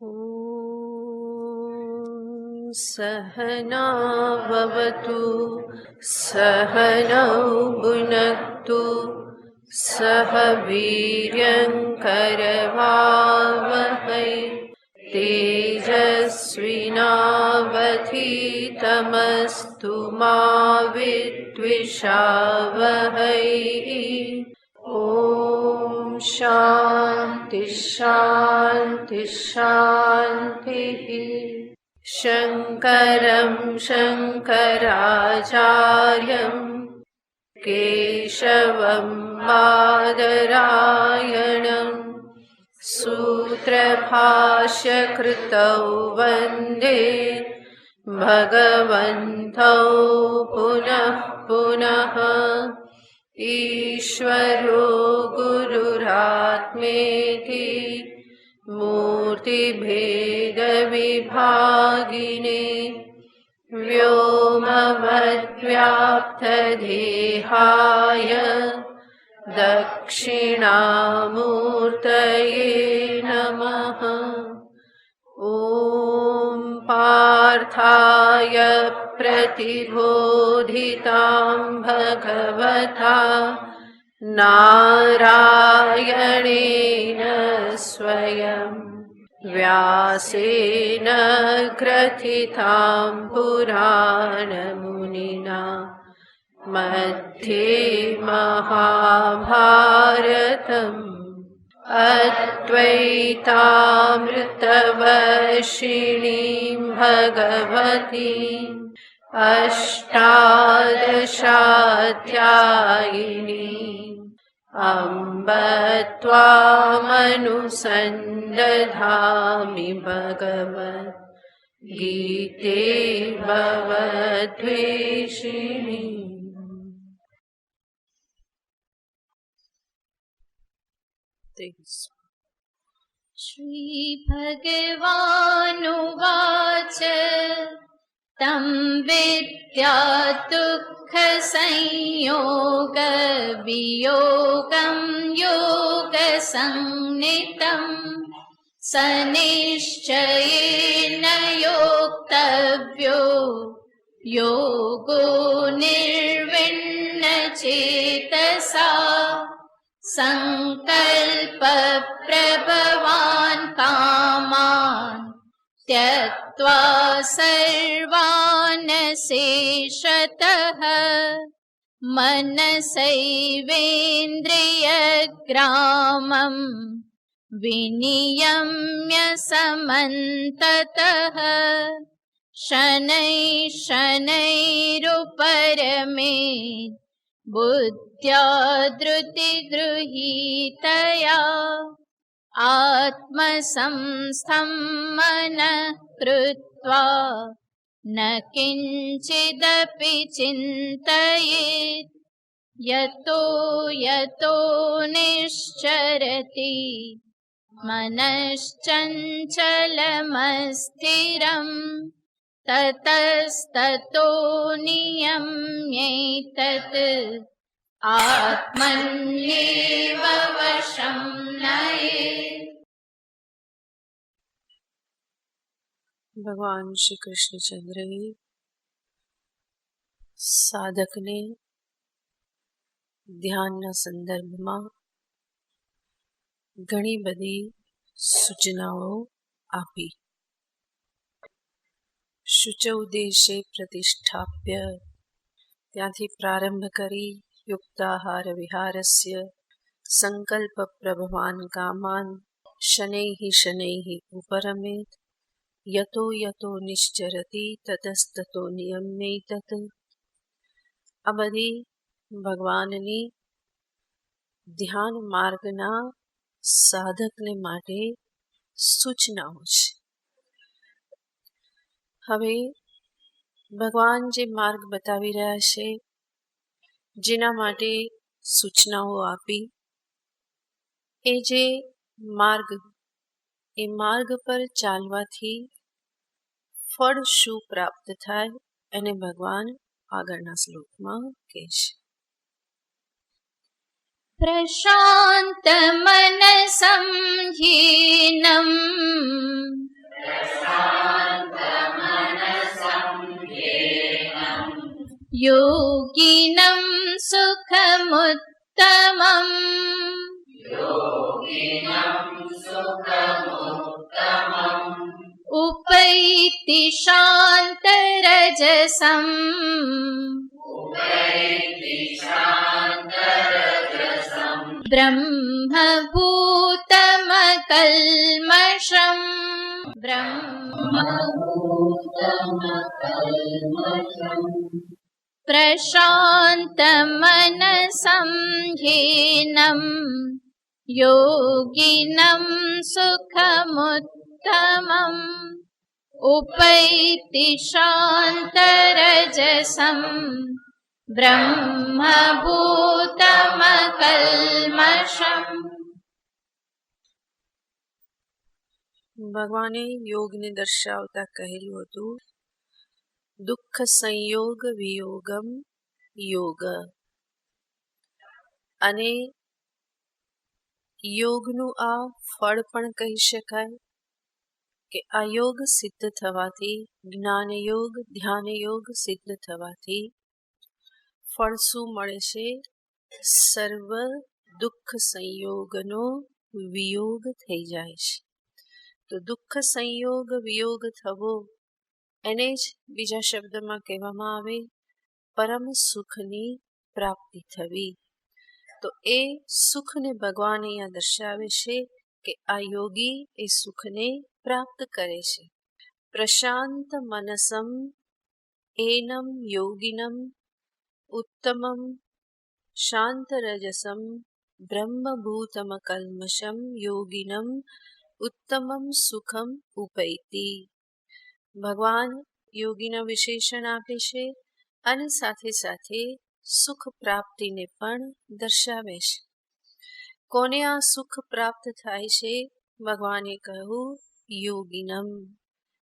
ॐ सहना भवतु सहनौ भुनक्तु सह वीर्यङ्करवावहै तेजस्विनावधीतमस्तु मा विद्विषावहै। ॐ शान्ति शान्ति शान्तिः। शङ्करं शङ्कराचार्यं केशवं बादरायणं सूत्रभाष्यकृतौ वन्दे भगवन्तौ पुनः पुनः। ईश्वरो गुरुरात्मेति मूर्तिभेदविभागिने व्योमवद्व्याप्तदेहाय दक्षिणामूर्तये नमः। ॐ पार्थाय प्रतिबोधितां भगवता नारायणेन स्वयं व्यासेन ग्रथितां पुराणमुनिना मध्ये महाभारतम् अद्वैतामृतवर्षिणीं भगवतीम् अष्टादशाध्यायिनीम् अम्ब त्वामनुसन्दधामि भगवद्गीते भवद्वेषिणी। श्रीभगवानुवाच तं विद्या दुःखसंयोगवियोगं योगसंज्ञितं स निश्चयेन योक्तव्यो योगो निर्विण्णचेतसा संकल्पप्रभवान् कामान् त्यक्त्वा सर्वान् शेषतः मनसैवेन्द्रियग्रामं विनियम्य समन्ततः शनैः शनैरुपरमेत् बुद्ध्या धृतिगृहीतया आत्मसंस्थं मनः कृत्वा न किञ्चिदपि चिन्तयेत् यतो यतो निश्चरति मनश्चञ्चलमस्थिरम् ततस्ततो नियम्यैतत् आत्मन्येव वशं नयेत्। ભગવાન શ્રી કૃષ્ણચંદ્રએ સાધકને ધ્યાનના સંદર્ભમાં ઘણી બધી સૂચનાઓ આપી. શુચૌ દેશે પ્રતિષ્ઠાપ્ય ત્યાંથી પ્રારંભ કરી યુક્તાહાર વિહારસ્ય સંકલ્પ પ્રભવાન કામાન શનૈઃ શનૈઃ ઉપરમેત યતો યતો નિશ્ચરતિ તતસ્તતો નિયમ્યૈતત. આ બધી ભગવાનની ધ્યાન માર્ગના સાધકને માટે સૂચનાઓ છે. હવે ભગવાન જે માર્ગ બતાવી રહ્યા છે, જેના માટે સૂચનાઓ આપી, એ જે માર્ગ, એ માર્ગ પર ચાલવાથી ફળ શું પ્રાપ્ત થાય એને ભગવાન આગળના શ્લોકમાં કહે છે. प्रशान्तमनसं हीनं उपैति शान्तरजसम् ब्रह्मभूतमकल्मषम् प्रशान्तमनसं ह्येनं योगिनं सुखमुत्तमम् उपैति शान्तरजसम् ब्रह्मभूतमकल्मषम्। ભગવાને યોગને દર્શાવતા કહેલું હતું, દુઃખ સંયોગ વિયોગમ યોગ. અને યોગનું આ ફળ પણ કહી શકાય કે આ યોગ સિદ્ધ થવાથી, જ્ઞાન યોગ, ધ્યાન યોગ સિદ્ધ થવાથી ફળ શું મળે છે? સર્વ દુઃખ સંયોગનો વિયોગ થઈ જાય છે. તો દુઃખ સંયોગ વિયોગ થવો એને જ બીજા શબ્દમાં કહેવામાં આવે પરમ સુખની પ્રાપ્તિ થવી. તો એ સુખને ભગવાન અહીંયા દર્શાવે છે કે આ યોગી એ સુખને પ્રાપ્ત કરે છે. પ્રશાંત મનસમ એનમ યોગિનમ ઉત્તમમ શાંત રજસમ બ્રહ્મભૂતમ કલ્મષમ યોગિનમ ઉત્તમમ સુખમ ઉપૈતિ. ભગવાન યોગીના વિશેષણ આપે છે અને સાથે સાથે સુખ પ્રાપ્તિને પણ દર્શાવે છે. કોને આ સુખ પ્રાપ્ત થાય છે? ભગવાને કહ્યું યોગિનમ,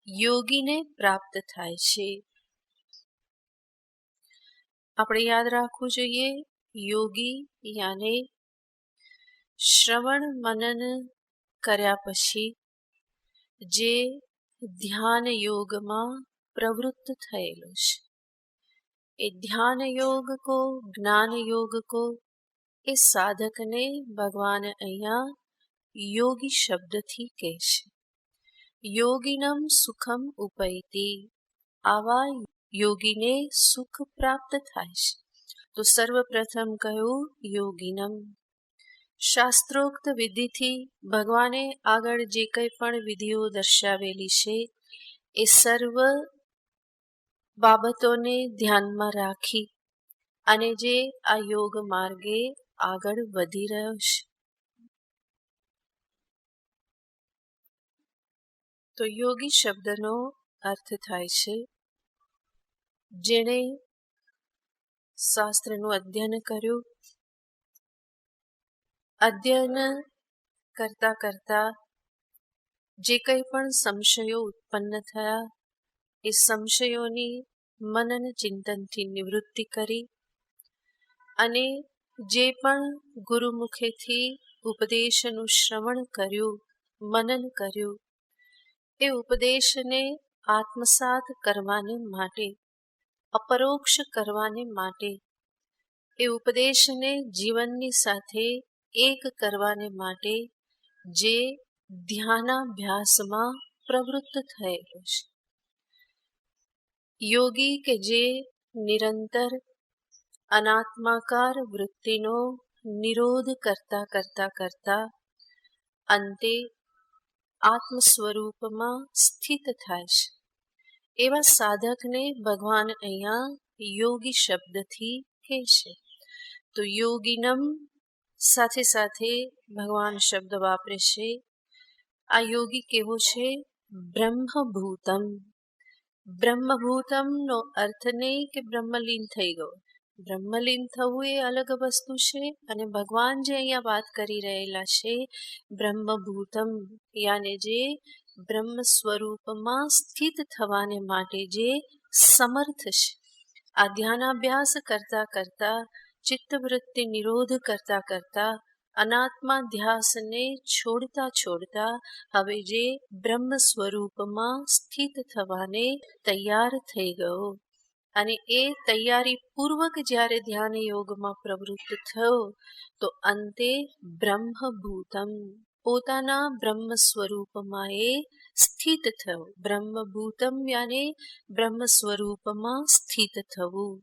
યોગીને પ્રાપ્ત થાય છે. આપણે યાદ રાખવું જોઈએ, યોગી યાને શ્રવણ મનન કર્યા પછી જે ધ્યાન યોગમાં પ્રવૃત્ત થયેલો છે, એ ધ્યાન યોગ કો, જ્ઞાન યોગ કો, એ સાધકને ભગવાન અહીંયા યોગી શબ્દથી કહે છે. યોગિનમ સુખમ ઉપૈતિ, આવા યોગીને સુખ પ્રાપ્ત થાય છે. તો સર્વપ્રથમ કહ્યું યોગિનમ. શાસ્ત્રોક્ત વિધિથી ભગવાને આગળ જે કંઈ પણ વિધિઓ દર્શાવેલી છે એ સર્વ બાબતોને ધ્યાનમાં રાખી અને જે આ યોગ માર્ગે આગળ વધી રહ્યો છે. તો યોગી શબ્દનો અર્થ થાય છે જેણે શાસ્ત્રનું અધ્યયન કર્યું. અધ્યયન કરતા કરતા જે કંઈ પણ સંશયો ઉત્પન્ન થયા એ સંશયોની મનન ચિંતનથી નિવૃત્તિ કરી અને જે પણ ગુરુમુખેથી ઉપદેશનું શ્રવણ કર્યું, મનન કર્યું, એ ઉપદેશને આત્મસાત કરવાને માટે, અપરોક્ષ કરવાને માટે, એ ઉપદેશને જીવનની સાથે એક કરવાને માટે જે ધ્યાનાભ્યાસમાં પ્રવૃત્ત થયેલો છે. યોગી કે જે નિરંતર અનાત્માકાર વૃત્તિનો નિરોધ કરતા કરતા કરતા અંતે આત્મ સ્વરૂપમાં સ્થિત થાય છે, એવા સાધકને ભગવાન અહીંયા યોગી શબ્દથી કહે છે. તો યોગિનમ સાથે સાથે ભગવાન શબ્દ વાપરે છે. આ યોગી કેવો છે? બ્રહ્મભૂતમ. બ્રહ્મભૂતમનો અર્થ નહીં કે બ્રહ્મલીન થઈ ગયો. બ્રહ્મલીન થવું એ અલગ વસ્તુ છે અને ભગવાન જે અહીંયા વાત કરી રહેલા છે બ્રહ્મભૂતમ યાને જે બ્રહ્મ સ્વરૂપમાં સ્થિત થવાને માટે જે સમર્થ છે. આ ધ્યાનાભ્યાસ કરતા કરતા, ચિત્તવૃત્તિ નિરોધ કરતા કરતા, અનાત્મા ધ્યાસને છોડતા છોડતા હવે જે બ્રહ્મ સ્વરૂપમાં સ્થિત થવાને તૈયાર થઈ ગયો અને એ તૈયારી પૂર્વક જ્યારે ધ્યાન યોગમાં પ્રવૃત્ત થયો તો અંતે બ્રહ્મભૂતમ પોતાના બ્રહ્મ સ્વરૂપમાં એ સ્થિત થયો. બ્રહ્મભૂતમ યાને બ્રહ્મ સ્વરૂપમાં સ્થિત થવું.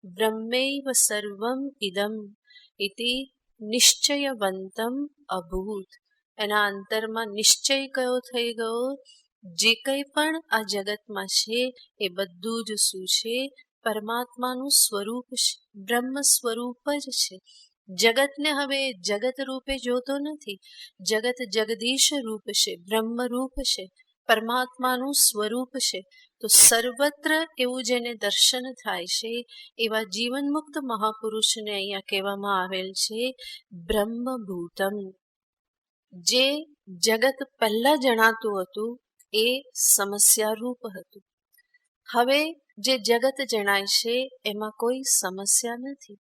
બ્રહ્મૈવ સર્વમ ઇદમ ઇતિ નિશ્ચયવંતમ અભૂત. એના અંતરમાં નિશ્ચય કયો થઈ ગયો? જે કંઈ પણ આ જગતમાં છે એ બધું જ શું છે? પરમાત્માનું સ્વરૂપ છે, બ્રહ્મ સ્વરૂપ જ છે. જગતને હવે જગત રૂપે જોતો નથી. જગત જગદીશ રૂપ છે, બ્રહ્મ રૂપ છે, પરમાત્માનું સ્વરૂપ છે. તો સર્વત્ર એવું જેને દર્શન થાય છે એવા જીવનમુક્ત મહાપુરુષને અહીંયા કહેવામાં આવેલ છે બ્રહ્મભૂતમ. જે જગત પહેલા જણાતું હતું એ સમસ્યા રૂપ હતું. હવે જે જગત જણાય છે એમાં કોઈ સમસ્યા નથી.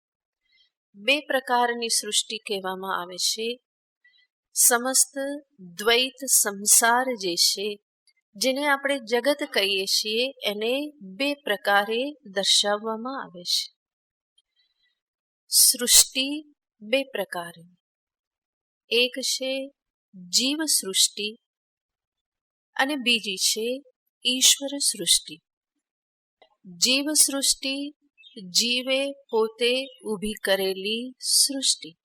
બે પ્રકારની સૃષ્ટિ કહેવામાં આવે છે. સમસ્ત દ્વૈત સંસાર જે છે, જેને આપણે જગત કહીએ છીએ, એને બે પ્રકારે દર્શાવવામાં આવે છે. સૃષ્ટિ બે પ્રકારે. એક છે જીવ સૃષ્ટિ અને બીજી છે ઈશ્વર સૃષ્ટિ. જીવ સૃષ્ટિ જીવે પોતે ઊભી કરેલી સૃષ્ટિ,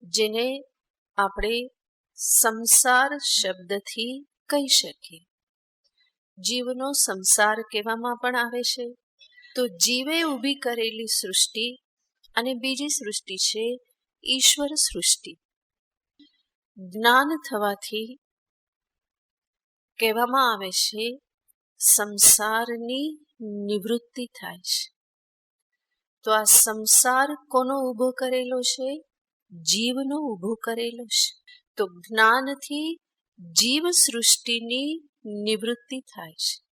જેને આપણે સંસાર શબ્દથી કહી શકીએ. જીવનો સંસાર કહેવામાં પણ આવે છે. તો જીવે ઊભી કરેલી સૃષ્ટિ અને બીજી સૃષ્ટિ છે ઈશ્વર સૃષ્ટિ. જ્ઞાન થવાથી કહેવામાં આવે છે સંસારની નિવૃત્તિ થાય છે. તો આ સંસાર કોનો ઊભો કરેલો છે? જીવનો ઊભો કરેલો છે. તો જ્ઞાનથી જીવ સૃષ્ટિની નિવૃત્તિ થાય છે.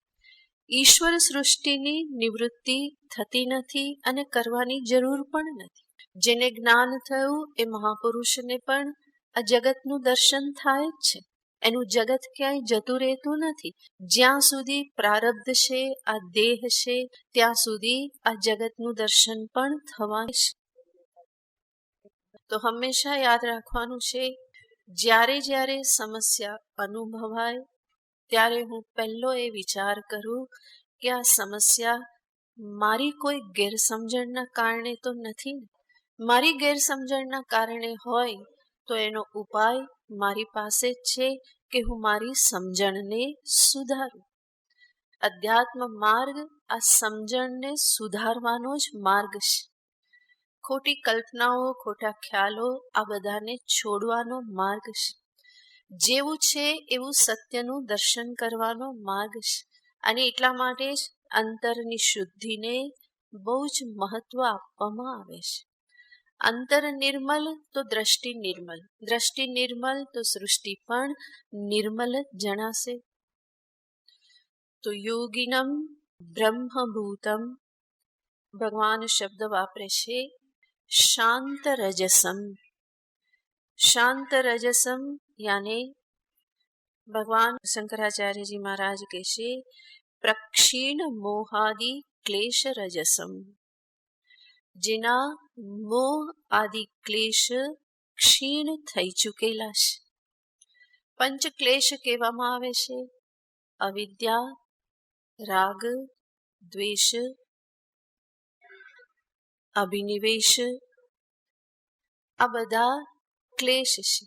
ઈશ્વર સૃષ્ટિની નિવૃત્તિ થતી નથી અને કરવાની જરૂર પણ નથી. જેને જ્ઞાન થયું એ મહાપુરુષને પણ આ જગતનું દર્શન થાય જ છે. એનું જગત ક્યાંય જતું રહેતું નથી. જ્યાં સુધી પ્રારબ્ધ છે, આ દેહ છે, ત્યાં સુધી આ જગતનું દર્શન પણ થવાનું છે. તો હંમેશા યાદ રાખવાનું છે, જ્યારે જ્યારે સમસ્યા અનુભવાય ત્યારે હું પહેલો એ વિચાર કરું કે આ સમસ્યા મારી કોઈ ગેરસમજણના કારણે તો નથી ને. મારી ગેરસમજણના કારણે હોય તો એનો ઉપાય મારી પાસે જ છે કે હું મારી સમજણને સુધારું. અધ્યાત્મ માર્ગ આ સમજણને સુધારવાનો જ માર્ગ છે. ખોટી કલ્પનાઓ, ખોટા ખ્યાલો આ બધાને છોડવાનો માર્ગ છે. જેવું છે એવું સત્યનું દર્શન કરવાનો માર્ગ છે. અને એટલા માટે જ અંતરની શુદ્ધિને બહુ જ મહત્વ આપવામાં આવે છે. અંતર નિર્મલ તો દ્રષ્ટિ નિર્મલ, દ્રષ્ટિ નિર્મલ તો સૃષ્ટિ પણ નિર્મલ જ જણાશે. તો યોગિનમ બ્રહ્મભૂતમ, ભગવાન શબ્દ વાપરે છે શાંત રજસમ. શાંત રજસમ યાને ભગવાન શંકરાચાર્યજી મહારાજ કહે છે પ્રક્ષીણ મોહાદિ ક્લેશ રજસમ. જેના મોહ આદિ ક્લેશ ક્ષીણ થઈ ચૂકેલા છે. પંચ ક્લેશ કહેવામાં આવે છે અવિદ્યા, રાગ, દ્વેષ, અભિનિવેશ. આ બધા ક્લેશ છે.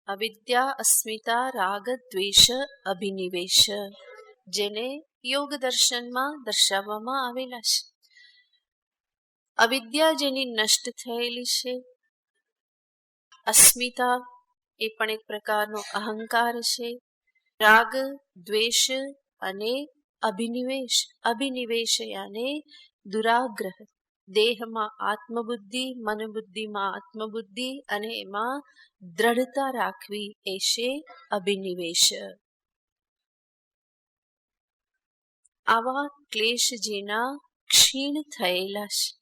અવિદ્યા, અસ્મિતા, રાગ, દ્વેષ, અભિનિવેશ, જેને યોગ દર્શનમાં દર્શાવવામાં આવેલા છે. અવિદ્યા જેની નષ્ટ થયેલી છે. અસ્મિતા એ પણ એક પ્રકારનો અહંકાર છે. રાગ, દ્વેષ અને અભિનિવેશ. અભિનિવેશ યાને દુરાગ્રહ. દેહમાં આત્મબુદ્ધિ, મનબુદ્ધિમાં આત્મબુદ્ધિ અને એમાં દ્રઢતા રાખવી એ છે અભિનિવેશ. આવા ક્લેશ જેના ક્ષીણ થયેલા છે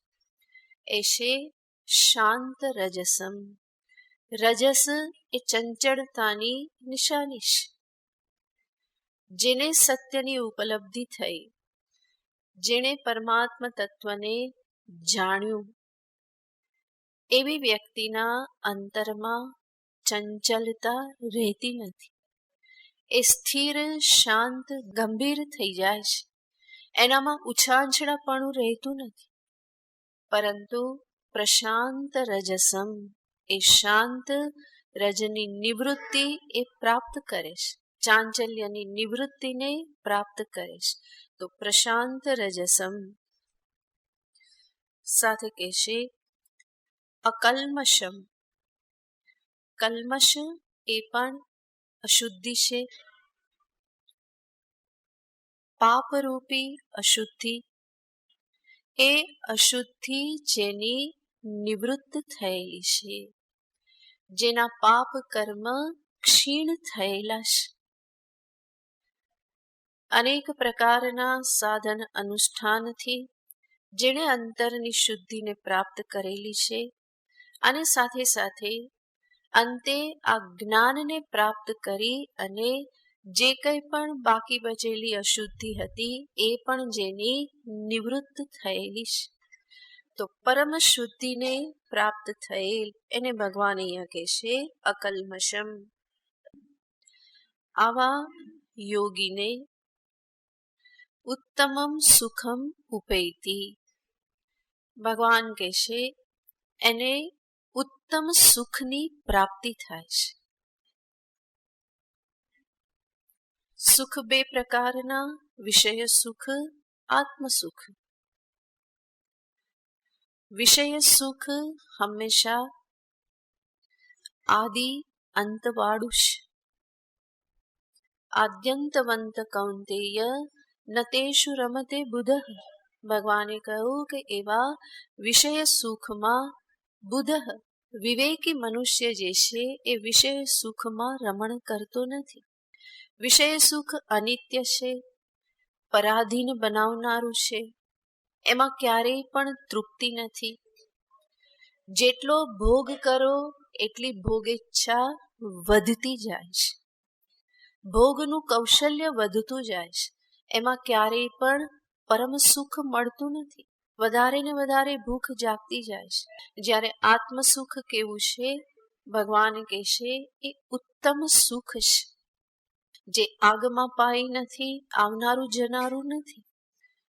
એ છે શાંત રજસમ. રજસ એ ચંચળતાની નિશાની છે. જેને સત્યની ઉપલબ્ધિ થઈ, જેણે પરમાત્મા તત્વને જાણ્યું, એવી વ્યક્તિના અંતરમાં ચંચલતા રહેતી નથી. એ સ્થિર, શાંત, ગંભીર થઈ જાય છે. એનામાં ઉછાંછળાપણું રહેતું નથી, પરંતુ પ્રશાંત રજસમ, એ શાંત રજની નિવૃત્તિ એ પ્રાપ્ત કરે છે, ચાંચલ્યની નિવૃત્તિને પ્રાપ્ત કરે છે. તો પ્રશાંત રજસમ સાથે કહેશે અકલ્મષમ. કલ્મશ એ પણ અશુદ્ધિ છે, પાપરૂપી અશુદ્ધિ. એ અશુદ્ધિ જેની નિવૃત્ત થયેલી છે, જેના પાપ કર્મ ક્ષીણ થયેલા છે, અનેક પ્રકારના સાધન અનુષ્ઠાનથી જેણે અંતરની શુદ્ધિને પ્રાપ્ત કરેલી છે, અને સાથે સાથે અંતે આ જ્ઞાનને પ્રાપ્ત કરી અને જે કંઈ પણ બાકી બચેલી અશુદ્ધિ હતી એ પણ જેની નિવૃત્ત થયેલી છે, તો પરમ શુદ્ધિને પ્રાપ્ત થયેલ એને ભગવાન અહીંયા કહેશે અકલ્મષમ. આવા યોગીને ઉત્તમમ સુખમ ઉપૈતિ. ભગવાન કહેશે એને ઉત્તમ સુખની પ્રાપ્તિ થાય છે. સુખ બે પ્રકારના, વિષય સુખ, આત્મસુખ. વિષય સુખ હંમેશા આદિ અંતવાળું છે. આદ્યંતવંત કૌંતેય નતેષુ રમતે બુધ. ભગવાને કહ્યું કે એવા વિષય સુખમાં બુધ, વિવેકી મનુષ્ય જે છે એ વિષય સુખમાં રમણ કરતો નથી. વિષય સુખ અનિત્ય છે, પરાધીન બનાવનારું છે, એમાં ક્યારેય પણ તૃપ્તિ નથી. જેટલો ભોગ કરો એટલી ભોગેચ્છા વધતી જાય છે, ભોગનું કૌશલ્ય વધતું જાય છે, એમાં ક્યારેય પણ પરમ સુખ મળતું નથી. વધારે ને વધારે ભૂખ જાગતી જાય છે. જ્યારે આત્મ સુખ કેવું છે, ભગવાન કહેશે એ ઉત્તમ સુખ છે, જે આગમાં પાઈ નથી, આવનારું જનારું નથી,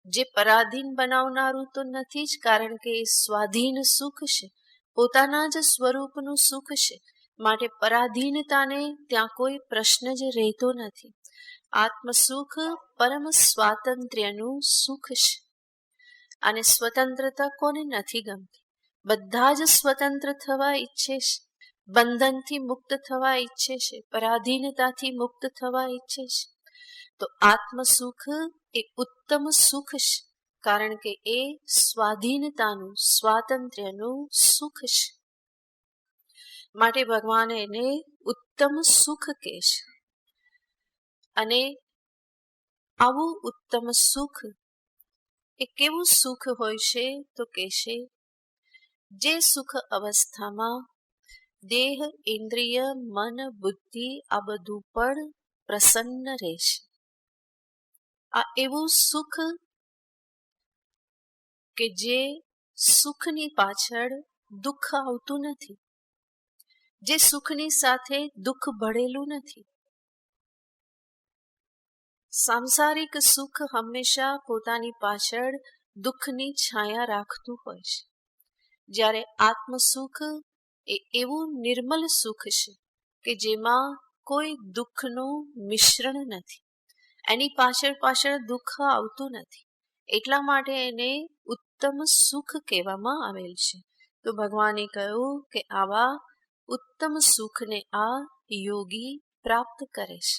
જે પરાધીન બનાવનારું તો નથી જ, કારણ કે એ સ્વાધીન સુખ છે, પોતાના જ સ્વરૂપનું સુખ છે. માટે પરાધીનતાને ત્યાં કોઈ પ્રશ્ન જ રહેતો નથી. આત્મસુખ પરમ સ્વાતંત્ર્યનું સુખ છે. અને સ્વતંત્રતા કોને નથી ગમતી? બધા જ સ્વતંત્ર થવા ઈચ્છે છે, બંધનથી મુક્ત થવા ઈચ્છે છે, પરાધીનતાથી મુક્ત થવા ઈચ્છે છે. તો આત્મસુખ એ ઉત્તમ સુખ છે, કારણ કે એ સ્વાધીનતાનું, સ્વાતંત્ર્યનું સુખ છે. માટે ભગવાન એને ઉત્તમ સુખ કહે છે. અને આવું ઉત્તમ સુખ એ કેવું સુખ હોય છે? તો કહેશે જે સુખ અવસ્થામાં દેહ, ઇન્દ્રિય, મન, બુદ્ધિ આ બધું પણ પ્રસન્ન રહેશે. આ એવું સુખ કે જે સુખની પાછળ દુઃખ આવતું નથી, જે સુખની સાથે દુઃખ ભળેલું નથી. સાંસારિક સુખ હંમેશા પોતાની પાછળ દુઃખની છાયા રાખતું હોય છે. જ્યારે આત્મસુખ એ એવું નિર્મલ સુખ છે કે જેમાં કોઈ દુઃખનું મિશ્રણ નથી, એની પાછળ દુઃખ આવતું નથી. એટલા માટે એને ઉત્તમ સુખ કહેવામાં આવેલ છે. તો ભગવાને કહ્યું કે આવા ઉત્તમ સુખને આ યોગી પ્રાપ્ત કરે છે.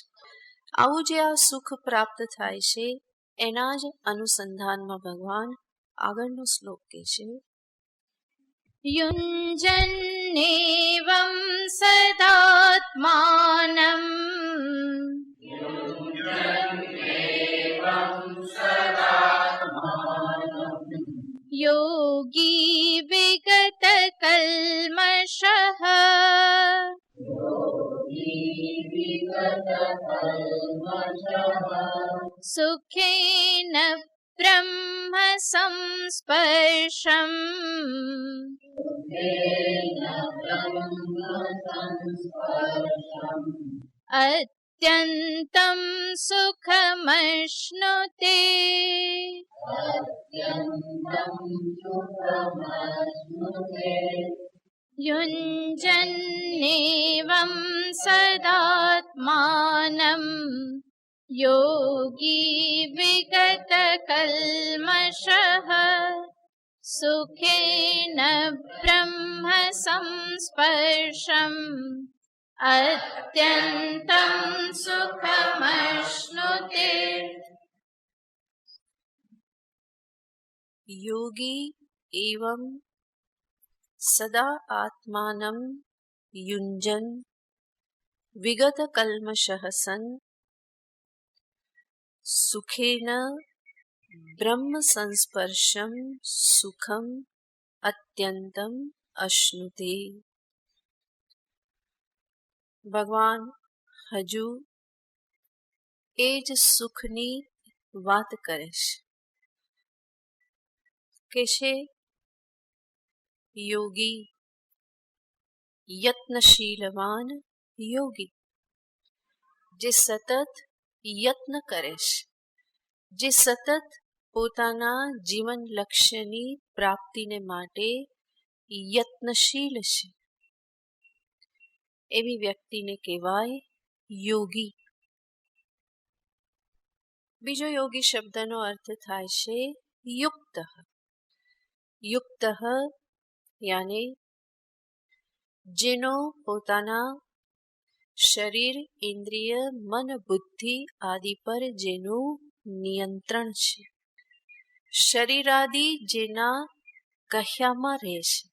આવું જે આ સુખ પ્રાપ્ત થાય છે એના જ અનુસંધાનમાં ભગવાન આગળનો શ્લોક કહે છે. યુંજન્નેવં સદાત્માનં યોગી વિગત કલ્મષઃ સુખેન ब्रह्म संस्पर्शम् अत्यन्तं सुखमश्नुते। युञ्जन्नेवं सदात्मानं योगी विगतकल्मषः सुखेन ब्रह्म संस्पर्शम् अत्यन्तं सुखमश्नुते। योगी एवं सदा आत्मानं युञ्जन् विगतकल्मषः सन् सुखेन ब्रह्म संस्पर्शं सुखम અત્યંતમ અશ્નુતે. ભગવાન હજુ એ જ સુખની વાત કરે છે કે છે યોગી યત્નશીલવાન યોગી, જે સતત યત્ન કરે છે, જે સતત પોતાના જીવન લક્ષ્યની પ્રાપ્તિને માટે યત્નશીલ છે, એવી વ્યક્તિને કહેવાય યોગી. બીજો યોગી શબ્દનો અર્થ થાય છે યુક્ત. યુક્ત યાને જેનો પોતાના શરીર, ઇન્દ્રિય, મન, બુદ્ધિ આદિ પર જેનું નિયંત્રણ છે, શરીર આદિ જેના કહ્યામાં રહે છે,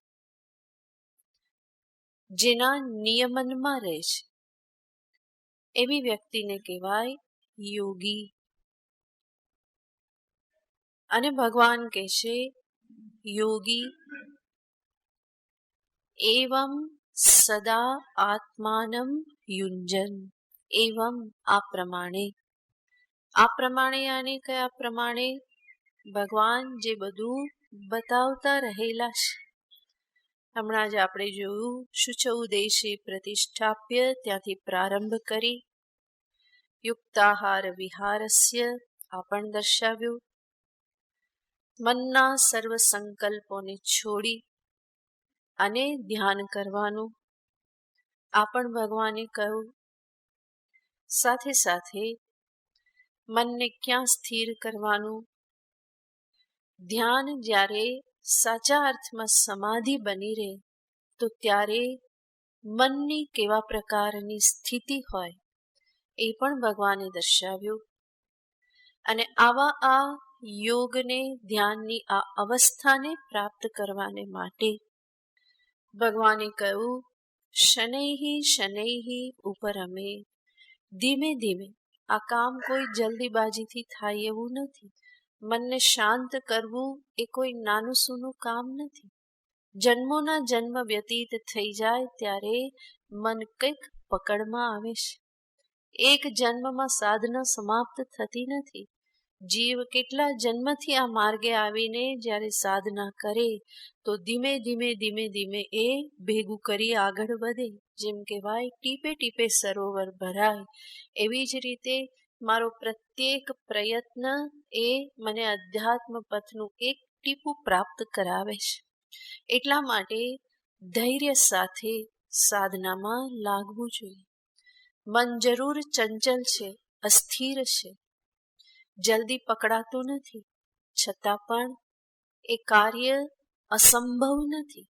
જેના નિયમનમાં રહે છે, એવી વ્યક્તિને કહેવાય યોગી. અને ભગવાન કહે છે યોગી એવં સદા આત્માનમ યુંજન. એવં આ પ્રમાણે. આ પ્રમાણે યાને કયા પ્રમાણે? ભગવાન જે બધું બતાવતા રહેલા છે. હમણાં જ આપણે જોયું શુચૌદેશી પ્રતિષ્ઠાપ્ય, ત્યાંથી પ્રારંભ કરી યુક્તાહાર વિહારસ્ય આ પણ દર્શાવ્યું. મનના સર્વ સંકલ્પોને છોડી અને ધ્યાન કરવાનું આ પણ ભગવાને કહ્યું. સાથે સાથે મનને ક્યાં સ્થિર કરવાનું? ધ્યાન જ્યારે સાચા અર્થમાં સમાધિ બની રહે તો ત્યારે મનની કેવા પ્રકારની સ્થિતિ હોય એ પણ ભગવાને દર્શાવ્યું. અને આવા આ યોગને, ધ્યાનની આ અવસ્થાને પ્રાપ્ત કરવાને માટે ભગવાને કહ્યું શનૈહી શનૈહી ઉપરમે. ધીમે ધીમે. આ કામ કોઈ જલ્દીબાજીથી થાય એવું નથી. મનને શાંત કરવું એ કોઈ નાનું સૂનું કામ નથી. જન્મોના જન્મ વ્યતીત થઈ જાય ત્યારે મન કંઈક પકડમાં આવે છે. એક જન્મમાં સાધના સમાપ્ત થતી નથી. જીવ કેટલા જન્મથી આ માર્ગે આવીને જ્યારે સાધના કરે તો ધીમે ધીમે ધીમે ધીમે એ ભેગું કરી આગળ વધે. જેમ કહેવાય ટીપે ટીપે સરોવર ભરાય, એવી જ રીતે મારો પ્રત્યેક પ્રયત્ન એ મને અધ્યાત્મ પથનું એક ટીપું પ્રાપ્ત કરાવે છે. એટલા માટે ધૈર્ય સાથે સાધનામાં લાગવું જોઈએ. મન જરૂર ચંચલ છે, અસ્થિર છે, જલ્દી પકડાતું નથી, છતાં પણ એ કાર્ય અસંભવ નથી.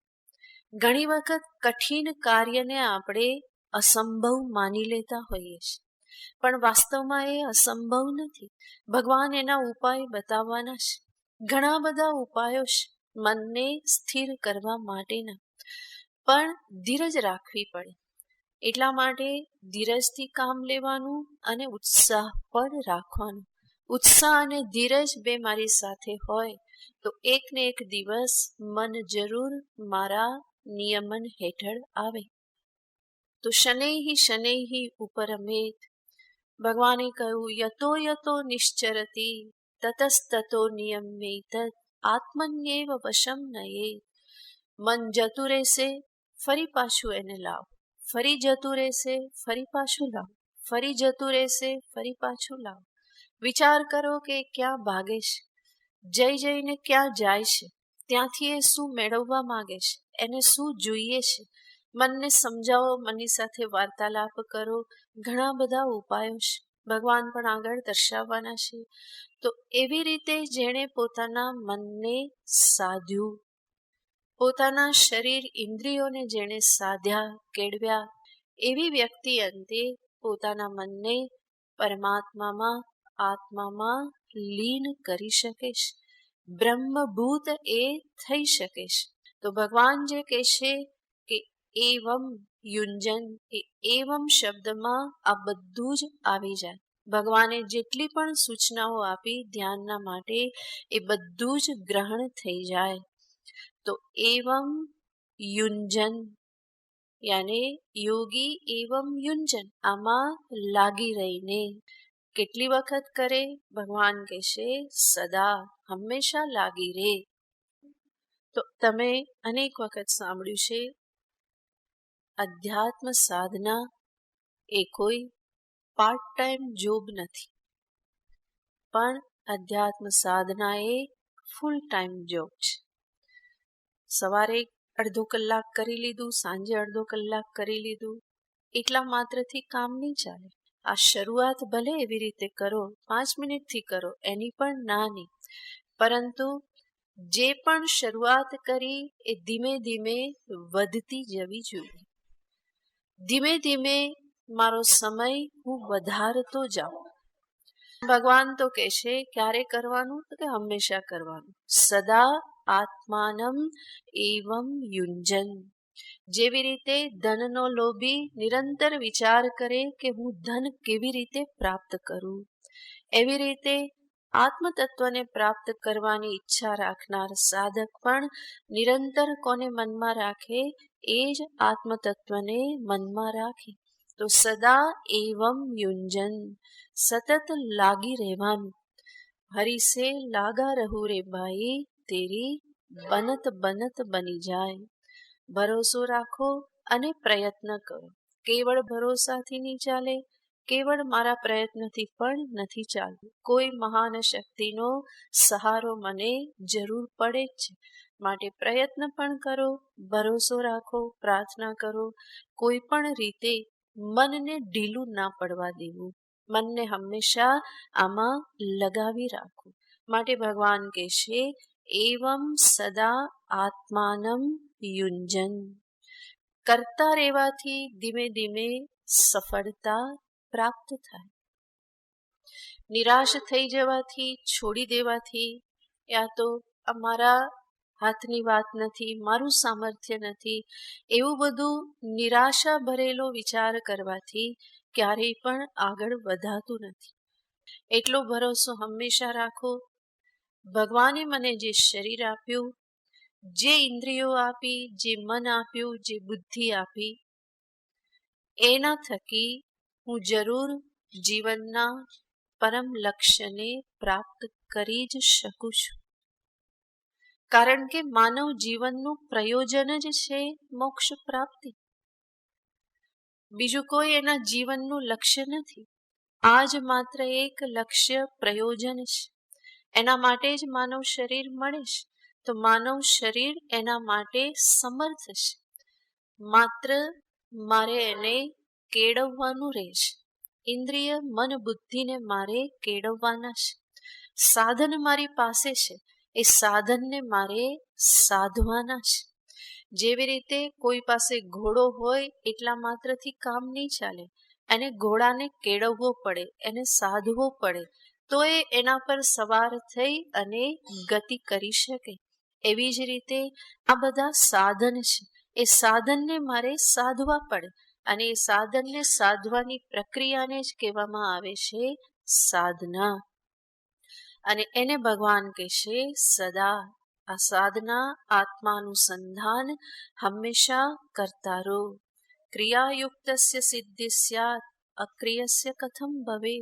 ઘણી વખત કઠિન કાર્યને આપણે અસંભવ માની લેતા હોઈએ છીએ, પણ વાસ્તવમાં એ અસંભવ નથી. ભગવાન એના ઉપાય બતાવવાના છે. ઘણા બધા ઉપાયો છે મનને સ્થિર કરવા માટેના, પણ ધીરજ રાખવી પડે. એટલા માટે ધીરજથી કામ લેવાનું અને ઉત્સાહ પણ રાખવાનો. ઉત્સાહ અને ધીરજ બે મારી સાથે હોય તો એક ને એક દિવસ મન જરૂર મારા નિયમન હેઠળ આવે. તો શનૈહી શનૈહી ઉપરમેત. ભગવાને કહ્યું યતો યતો નિશ્ચરતી તતસ્તતો નિયમ્યૈતદ આત્મન્યેવ વશમ નયેત. મન જતું રહેશે, ફરી પાછું એને લાવ, ફરી જતું રહેશે, ફરી પાછું લાવ, ફરી જતું રહેશે, ફરી પાછું લાવ. વિચાર કરો કે ક્યાં ભાગે છે, જઈ જઈને ક્યાં જાય છે, ત્યાંથી એ શું મેળવવા માંગે છે, એને શું જોઈએ છે. મનને સમજાવો, મનની સાથે વાર્તાલાપ કરો. ઘણા બધા ઉપાયો છે, ભગવાન પણ આગળ દર્શાવવાના છે. તો એવી રીતે જેણે પોતાના મનને સાધ્યું, પોતાના શરીર ઇન્દ્રિયોને જેણે સાધ્યા, કેળવ્યા, એવી વ્યક્તિ અંતે પોતાના મનને પરમાત્મામાં, આત્મામાં લીન કરી શકે છે, બ્રહ્મભૂત એ થઈ શકે છે. તો ભગવાન જે કહેશે કે એવમ યુંજન, એ એવમ શબ્દમાં આ બધું જ આવી જાય. ભગવાને જેટલી પણ સૂચનાઓ આપી ધ્યાનના માટે, એ બધું જ ગ્રહણ થઈ જાય. તો એવમ યુંજન યાને યોગી એવમ યુંજન, આમાં લાગી રહીને. કેટલી વખત કરે? ભગવાન કહેશે સદા, હંમેશા લાગી રહે. તો તમે અનેક વખત સાંભળ્યું છે, અધ્યાત્મ સાધના એ કોઈ પાર્ટ ટાઈમ જોબ નથી, પણ અધ્યાત્મ સાધના એ ફૂલ ટાઈમ જોબ છે. સવારે અડધો કલાક કરી લીધું, સાંજે અડધો કલાક કરી લીધું, એટલા માત્રથી કામ નહીં ચાલે. આ શરૂઆત ભલે એવી રીતે કરો, 5 મિનિટથી કરો, એની પણ ના નહીં, પરંતુ જે પણ શરૂઆત કરી એ ધીમે ધીમે વધતી જવી જોઈએ. ધીમે ધીમે મારો સમય હું વધારતો જાઉં. ભગવાન તો કહેશે ક્યારે કરવાનું? તો કે હંમેશા કરવાનું. સદા આત્માનમ એવમ યુંજન. જેવી રીતે ધનનો લોભી નિરંતર વિચાર કરે કે હું ધન કેવી રીતે પ્રાપ્ત કરું, એવી રીતે આત્મતત્વને પ્રાપ્ત કરવાની ઈચ્છા રાખનાર સાધક પણ નિરંતર કોને મનમાં રાખે? એ જ આત્મતત્વને મનમાં રાખે. તો સદા એવમ યુંજન, સતત લાગી રહેવાનું. હરિસે લાગા રહું રે ભાઈ, તેરી બનત બનત બની જાય. ભરોસો રાખો અને પ્રયત્ન કરો. કેવળ ભરોસાથી નહીં ચાલે, કેવળ મારા પ્રયત્નથી પણ નથી ચાલતું. કોઈ મહાન શક્તિનો સહારો મને જરૂર પડે જ છે. માટે પ્રયત્ન પણ કરો, ભરોસો રાખો, પ્રાર્થના કરો. કોઈ પણ રીતે મનને ઢીલું ના પડવા દેવું, મનને હંમેશા આમાં લગાવી રાખવું. માટે ભગવાન કહેશે એવમ સદા આત્માનમ યુંજન. કરતા રહેવાથી ધીમે ધીમે સફળતા પ્રાપ્ત થાય. નિરાશ થઈ જવાથી, છોડી દેવાથી, યા તો અમારા હાથની વાત નથી, મારું સામર્થ્ય નથી, એવું બધું નિરાશા ભરેલો વિચાર કરવાથી ક્યારેય પણ આગળ વધાતું નથી. એટલો ભરોસો હંમેશા રાખો, ભગવાને મને જે શરીર આપ્યું, જે ઇન્દ્રિયો આપી, જે મન આપ્યું, જે બુદ્ધિ આપી, એના થકી હું જરૂર જીવનના પરમ લક્ષ્યને પ્રાપ્ત કરી જ શકું છું. કારણ કે માનવ જીવનનું પ્રયોજન જ છે મોક્ષ પ્રાપ્તિ. બીજું કોઈ એના જીવનનું લક્ષ્ય નથી. આ જ માત્ર એક લક્ષ્ય પ્રયોજન છે. એના માટે જ માનવ શરીર મળે છે. તો માનવ શરીર એના માટે સમર્થ છે. માત્ર મારે એને કેળવવાનું રહેશે. ઇન્દ્રિય મન બુદ્ધિને મારે કેળવવાના છે. સાધન મારી પાસે છે, એ સાધનને મારે સાધવાના છે. જેવી રીતે કોઈ પાસે ઘોડો હોય એટલા માત્રથી કામ નહીં ચાલે, એને ઘોડાને કેળવવો પડે, એને સાધવો પડે, તો એ એના પર સવાર થઈ અને ગતિ કરી શકે. એવી જ રીતે આ બધા સાધન છે, એ સાધનને મારે સાધવા પડે, અને એ સાધનને સાધવાની પ્રક્રિયાને જ કહેવામાં આવે છે સાધના. અને એને ભગવાન કહેશે સદા. આ સાધના, આત્માનુસંધાન હંમેશા કરતા રહો. ક્રિયાયુક્તસ્ય સિદ્ધિ સ્યાત અક્રિયસ્ય કથમ ભવે.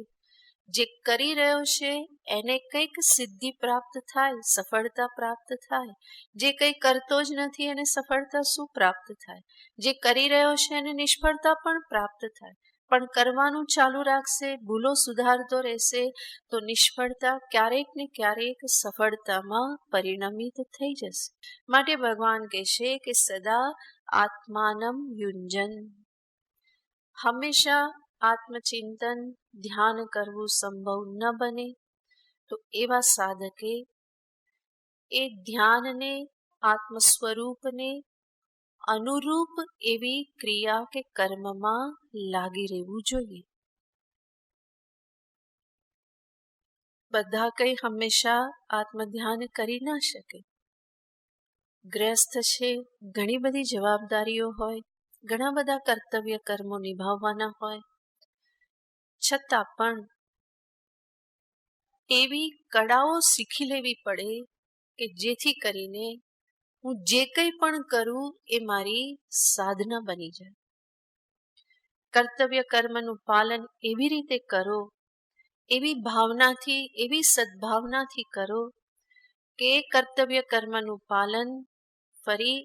જે કરી રહ્યો છે એને કંઈક સિદ્ધિ પ્રાપ્ત થાય, સફળતા પ્રાપ્ત થાય. જે કંઈ કરતો જ નથી એને સફળતા શું પ્રાપ્ત થાય? જે કરી રહ્યો છે એને નિષ્ફળતા પણ પ્રાપ્ત થાય. પણ કરવાનું ચાલુ રાખશે, ભૂલો સુધારતો રહેશે તો નિષ્ફળતા ક્યારેક ને ક્યારેક સફળતામાં પરિણમિત થઈ જશે. માટે ભગવાન કહેશે કે સદા આત્માનમ યુંજન, હંમેશા આત્મચિંતન ધ્યાન કરવું સંભવ ન બને તો એવા સાધકે એ ધ્યાનને, આત્મ સ્વરૂપને અનુરૂપ એવી ક્રિયા કે કર્મમાં લાગી રહેવું જોઈએ. બધા કંઈ હંમેશા આત્મધ્યાન કરી ના શકે. ગ્રસ્ત છે, ઘણી બધી જવાબદારીઓ હોય, ઘણા બધા કર્તવ્ય કર્મો નિભાવવાના હોય, છતાં પણ એવી કળાઓ શીખી લેવી પડે કે જેથી કરીને હું જે કંઈ પણ કરું એ મારી સાધના બની જાય. કર્તવ્ય કર્મનું પાલન એવી રીતે કરો, એવી ભાવનાથી, એવી સદભાવનાથી કરો કે કર્તવ્ય કર્મનું પાલન ફરી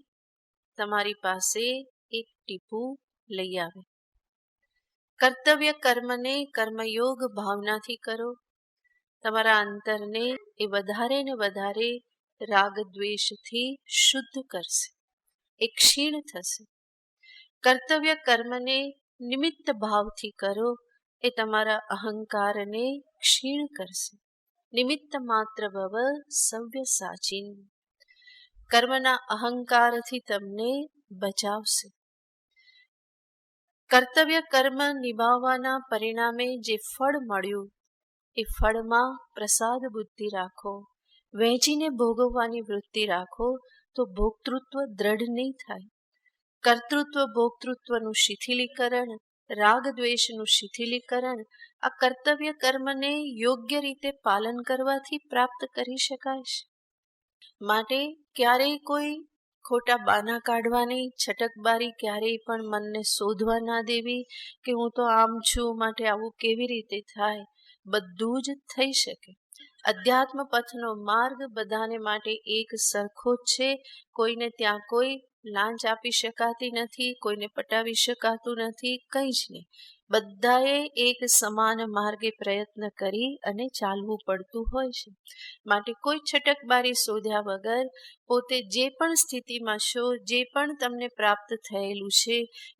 તમારી પાસે એક ટીપું લઈ આવે. કર્તવ્ય કર્મને કર્મયોગ ભાવનાથી કરો. તમારા અંતરને એ વધારે ને વધારે રાગ દ્વેષથી શુદ્ધ કરશે, એ ક્ષીણ થશે. કર્તવ્ય કર્મને નિમિત્ત ભાવથી કરો, એ તમારા અહંકારને ક્ષીણ કરશે. નિમિત્ત માત્ર ભવ સવ્ય સાચીન, કર્મના અહંકારથી તમને બચાવશે. કર્તવ્ય કર્મ નિભાવવાના પરિણામે જે ફળ મળ્યું એ ફળમાં પ્રસાદ બુદ્ધિ રાખો, વહેંચીને ભોગવવાની વૃત્તિ રાખો તો ભોક્તૃત્વ દ્રઢ નહીં થાય. કર્તૃત્વ ભોક્તૃત્વનું શિથિલીકરણ, રાગ દ્વેષનું શિથિલીકરણ આ કર્તવ્ય કર્મને યોગ્ય રીતે પાલન કરવાથી પ્રાપ્ત કરી શકાય છે. માટે ક્યારેય કોઈ ખોટા બાના કાઢવાની, છટકબારી ક્યારેય પણ મનને શોધવા ના દેવી કે હું તો આમ છું માટે આવું કેવી રીતે થાય. બધું જ થઈ શકે. અધ્યાત્મ પથનો માર્ગ બધાને માટે એક સરખો જ છે. કોઈને ત્યાં કોઈ લાંચ આપી શકાતી નથી, કોઈને પટાવી શકાતું નથી, કંઈ જ નહીં. બધાએ એક સમાન માર્ગે પ્રયત્ન કરી અને ચાલવું પડતું હોય છે. માટે કોઈ છટકબારી શોધ્યા વગર પોતે જે પણ સ્થિતિમાં છો, જે પણ તમને પ્રાપ્ત થયેલું છે,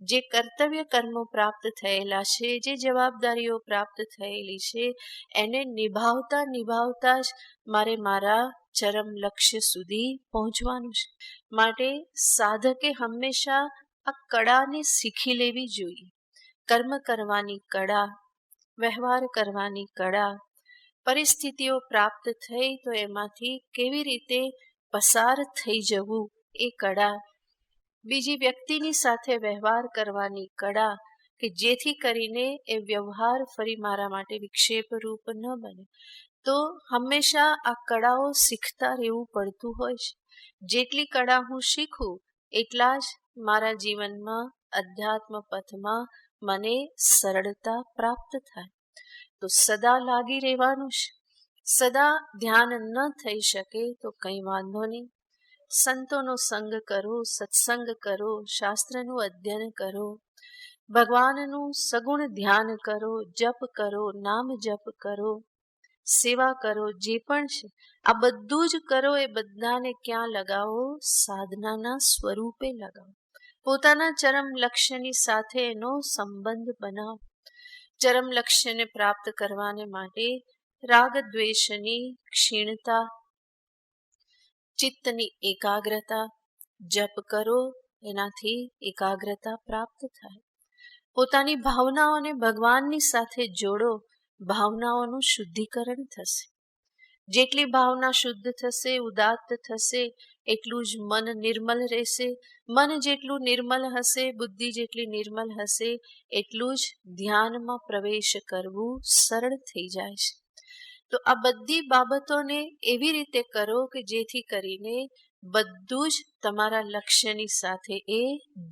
જે કર્તવ્ય કર્મો પ્રાપ્ત થયેલા છે, જે જવાબદારીઓ પ્રાપ્ત થયેલી છે એને નિભાવતા નિભાવતા જ મારે મારા ચરમ લક્ષ્ય સુધી પહોંચવાનું છે. માટે સાધકે હંમેશા આ કળાને શીખી લેવી જોઈએ. કર્મ કરવાની કળા, વ્યવહાર કરવાની કળા, પરિસ્થિતિઓ પ્રાપ્ત થઈ તો એમાંથી કેવી રીતે પસાર થઈ જવું એ કળા, બીજી વ્યક્તિની સાથે વ્યવહાર કરવાની કળા કે જેથી કરીને એ વ્યવહાર ફરી મારા માટે વિક્ષેપ રૂપ ન બને. તો હંમેશા આ કળાઓ શીખતા રહેવું પડતું હોય છે. જેટલી કળા હું શીખું એટલા જ મારા જીવનમાં અધ્યાત્મ પથમાં મને સરળતા પ્રાપ્ત થાય. તો સદા લાગી રહેવાનું છે. સદા ધ્યાન ન થઈ શકે તો કંઈ વાંધો નહીં. સંતોનો સંગ કરો, સત્સંગ કરો, શાસ્ત્રનું અધ્યયન કરો, ભગવાનનું સગુણ ધ્યાન કરો, જપ કરો, નામ જપ કરો, સેવા કરો, જે પણ છે આ બધું જ કરો. એ બધાને ક્યાં લગાવો? સાધનાના સ્વરૂપે લગાવો. પોતાના ચરમ લક્ષ્યની સાથે એનો સંબંધ બનાવો. ચરમ લક્ષ્યને પ્રાપ્ત કરવાને માટે રાગ દ્વેષની ક્ષીણતા, ચિત્તની એકાગ્રતા, જપ કરો, એનાથી એકાગ્રતા પ્રાપ્ત થાય. પોતાની ભાવનાઓને ભગવાનની સાથે જોડો, ભાવનાઓનું શુદ્ધિકરણ થશે. જેટલી ભાવના શુદ્ધ થશે, ઉદાત્ત થશે, એટલું જ મન નિર્મલ રહેશે. મન જેટલું નિર્મલ હશે, બુદ્ધિ જેટલી નિર્મલ હશે, એટલું જ ધ્યાનમાં પ્રવેશ કરવું સરળ થઈ જાય છે. તો આ બધી બાબતોને એવી રીતે કરો કે જેથી કરીને બધું જ તમારા લક્ષ્યની સાથે એ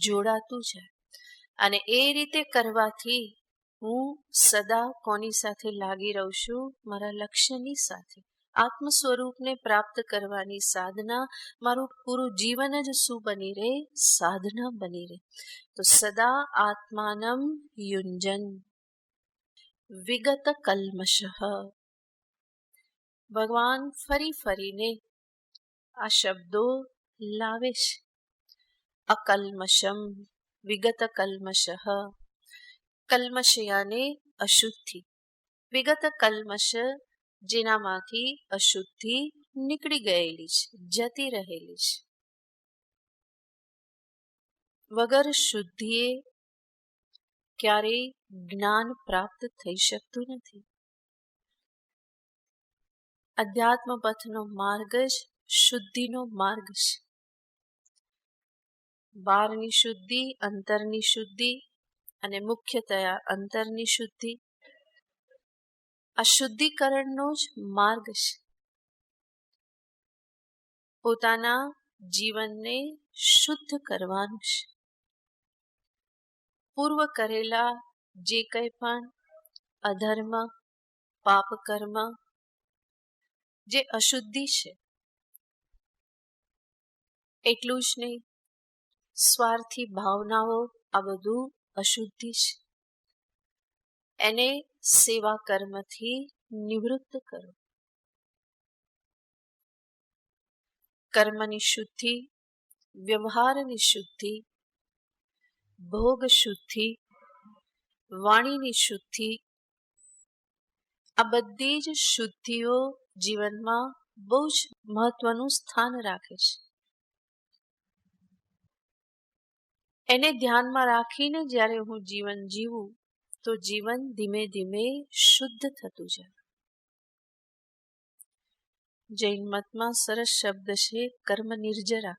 જોડાતું જાય. અને એ રીતે કરવાથી હું સદા કોની સાથે લાગી રહું છું? મારા લક્ષ્યની સાથે. આત્મ સ્વરૂપને પ્રાપ્ત કરવાની સાધના મારું પૂરું જીવન જ શું બની રહે? સાધના બની રહે. તો સદા આત્માનમ યુંજન વિગત કલ્મશઃ. ભગવાન ફરી ફરીને આ શબ્દો લાવે છે. અકલ્મશમ, વિગત કલ્મશઃ. કલ્મશ યાને અશુદ્ધિ. વિગત કલ્મશ જેનામાંથી અશુદ્ધિ નીકળી ગયેલી છે, જતી રહેલી છે. વગર શુદ્ધિએ ક્યારેય જ્ઞાન પ્રાપ્ત થઈ શકતું નથી. અધ્યાત્મ પથનો માર્ગ જ શુદ્ધિનો માર્ગ છે. બહારની શુદ્ધિ, અંતરની શુદ્ધિ અને મુખ્યતયા અંતરની શુદ્ધિ, આ શુદ્ધિકરણનો જ માર્ગ છે. પોતાના જીવનને શુદ્ધ કરવાનું છે. પૂર્વ કરેલા જે કંઈ પણ અધર્મ, પાપ કર્મ, જે અશુદ્ધિ છે, એટલું જ નહીં, સ્વાર્થી ભાવનાઓ, આ બધું અશુદ્ધિ છે. એને સેવા કર્મથી નિવૃત્ત કરો. કર્મની શુદ્ધિ, વ્યવહારની શુદ્ધિ, ભોગ શુદ્ધિ, વાણીની શુદ્ધિ, આ બધી જ શુદ્ધિઓ જીવનમાં બહુ જ મહત્વનું સ્થાન રાખે છે. એને ધ્યાનમાં રાખીને જ્યારે હું જીવન જીવું તો જીવન ધીમે ધીમે શુદ્ધ થતું જાય. જૈન મતમાં સરસ શબ્દ છે કર્મ નિર્જરા.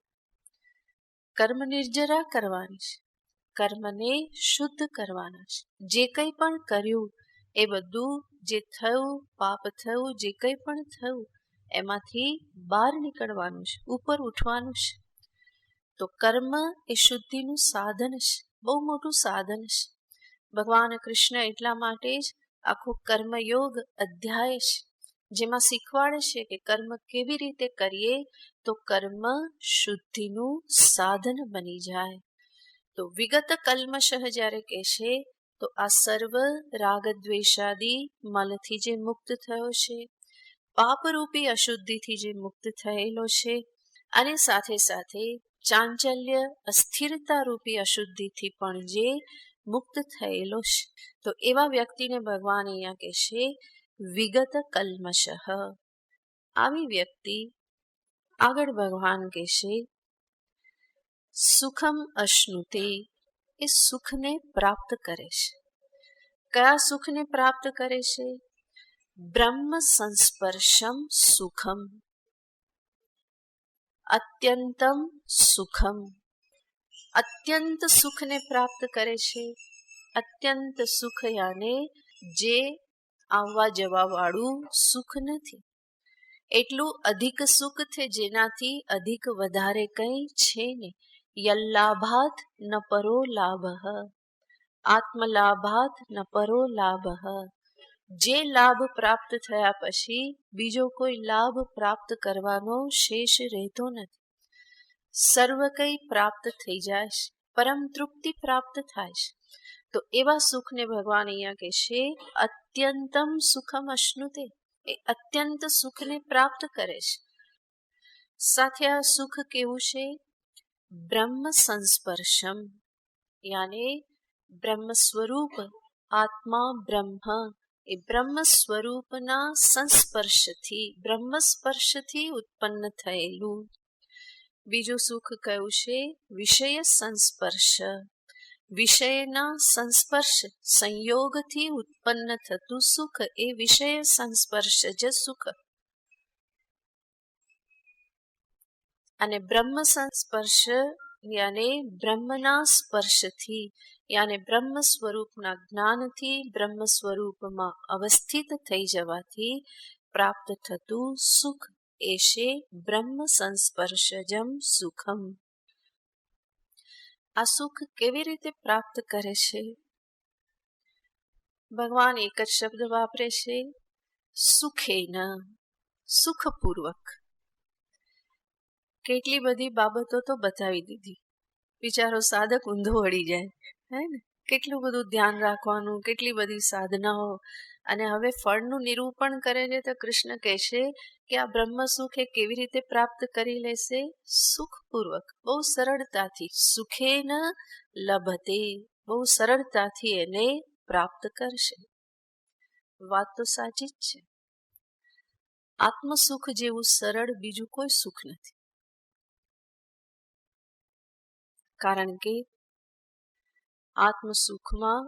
કર્મ નિર્જરા કરવાની છે. કર્મને શુદ્ધ કરવાના છે. જે કંઈ પણ કર્યું એ બધું જે થયું, પાપ થયું, જે કંઈ પણ થયું એમાંથી બહાર નીકળવાનું છે, ઉપર ઉઠવાનું છે. તો કર્મ એ શુદ્ધિનું સાધન છે, બહુ મોટું સાધન છે. ભગવાન કૃષ્ણ એટલા માટે જ આખો કર્મયોગ અધ્યાય છે, જેમાં શીખવાડે છે કે કર્મ કેવી રીતે કરીએ તો કર્મ શુદ્ધિનું સાધન બની જાય. તો વિગત કલ્મશ જ્યારે કહેશે તો આ સર્વ રાગ દ્વેષાદી મલથી જે મુક્ત થયો છે, પાપરૂપી અશુદ્ધિથી જે મુક્ત થયેલો છે, અને સાથે સાથે ચાંચલ્ય અસ્થિરતા રૂપી અશુદ્ધિથી પણ જે મુક્ત થયેલો છે. તો એવા વ્યક્તિને ભગવાન અહીંયા કહેશે વિગત કલ્મશઃ. આવી વ્યક્તિ આગળ ભગવાન કહેશે સુખમ અશ્નુતે, એ સુખને પ્રાપ્ત કરે છે. કયા સુખને પ્રાપ્ત કરે છે? બ્રહ્મ સંસ્પર્શમ સુખમ, અત્યંતમ સુખમ. અત્યંત સુખને પ્રાપ્ત કરે છે. અત્યંત સુખ યાને જે આવવા જવા વાળું સુખ નથી, એટલું અધિક સુખ છે જેનાથી અધિક વધારે કંઈ છે નહીં. યલ્લાભાત ન પરો લાભ, આત્મલાભાત ન પરો લાભ. જે લાભ પ્રાપ્ત થયા પછી બીજો કોઈ લાભ પ્રાપ્ત કરવાનો શેષ રહેતો નથી. સર્વ કંઈ પ્રાપ્ત થઈ જાય છે, પરમ તૃપ્તિ પ્રાપ્ત થાય છે. તો એવા સુખને ભગવાન અહીંયા કહેશે અત્યંતમ સુખમ અશ્નુતે, એ અત્યંત સુખને પ્રાપ્ત કરે છે. સાથે આ સુખ કેવું છે? બ્રહ્મ સંસ્પર્શમ, યાને બ્રહ્મ સ્વરૂપ આત્મા બ્રહ્મ, એ બ્રહ્મ સ્વરૂપના સંસ્પર્શથી, બ્રહ્મ સ્પર્શથી ઉત્પન્ન થયેલું. બીજું સુખ કયું છે? વિષય સંસ્પર્શ. વિષયના સંસ્પર્શ સંયોગથી ઉત્પન્ન થતું સુખ, એ વિષય સંસ્પર્શ જ સુખ. અને બ્રહ્મ સંસ્પર્શ યાને બ્રહ્મના સ્પર્શથી, યાને બ્રહ્મ સ્વરૂપના જ્ઞાનથી, બ્રહ્મ સ્વરૂપમાં અવસ્થિત થઈ જવાથી પ્રાપ્ત થતું સુખ, એ છે બ્રહ્મ સંસ્પર્શજમ સુખમ. આ સુખ કેવી રીતે પ્રાપ્ત કરે છે? ભગવાન એક જ શબ્દ વાપરે છે, સુખેન, સુખપૂર્વક. કેટલી બધી બાબતો તો બતાવી દીધી, બિચારો સાધક ઊંધો વળી જાય, હે ને? કેટલું બધું ધ્યાન રાખવાનું, કેટલી બધી સાધનાઓ, અને હવે ફળનું નિરૂપણ કરે છે તો કૃષ્ણ કહેશે કે આ બ્રહ્મ સુખ એ કેવી રીતે પ્રાપ્ત કરી લેશે? સુખપૂર્વક, બહુ સરળતાથી. સુખેન લભતે, બહુ સરળતાથી એને પ્રાપ્ત કરશે. વાત તો સાચી જ છે. આત્મસુખ જેવું સરળ બીજું કોઈ સુખ નથી. કારણ કે આત્મસુખમાં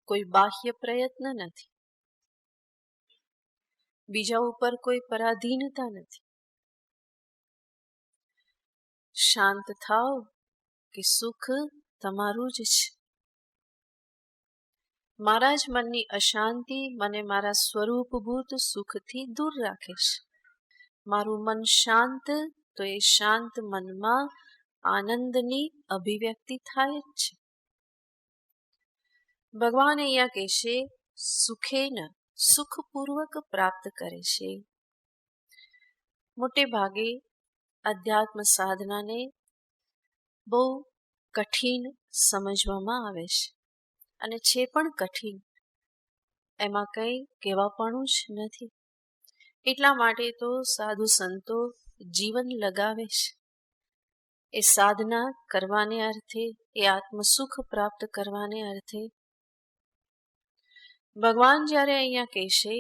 કોઈ બાહ્ય પ્રયત્ન નથી, બીજા ઉપર કોઈ પરાધીનતા નથી. શાંત થાવ કે સુખ તમારું જ છે. મારા જ મનની અશાંતિ મને મારા સ્વરૂપભૂત સુખથી દૂર રાખે છે. મારું મન શાંત તો એ શાંત મનમાં આનંદની અભિવ્યક્તિ થાય જ છે. ભગવાન અહીંયા કહેશે સુખેન, સુખપૂર્વક પ્રાપ્ત કરે છે. મોટે ભાગે અધ્યાત્મ સાધનાને બહુ કઠિન સમજવામાં આવે છે, અને છે પણ કઠિન. એમાં કંઈ કહેવાપણું જ નથી. એટલા માટે તો સાધુ સંતો જીવન લગાવે છે એ સાધના કરવાને અર્થે, એ આત્મસુખ પ્રાપ્ત કરવાને અર્થે. ભગવાન જ્યારે અહીંયા કહેશે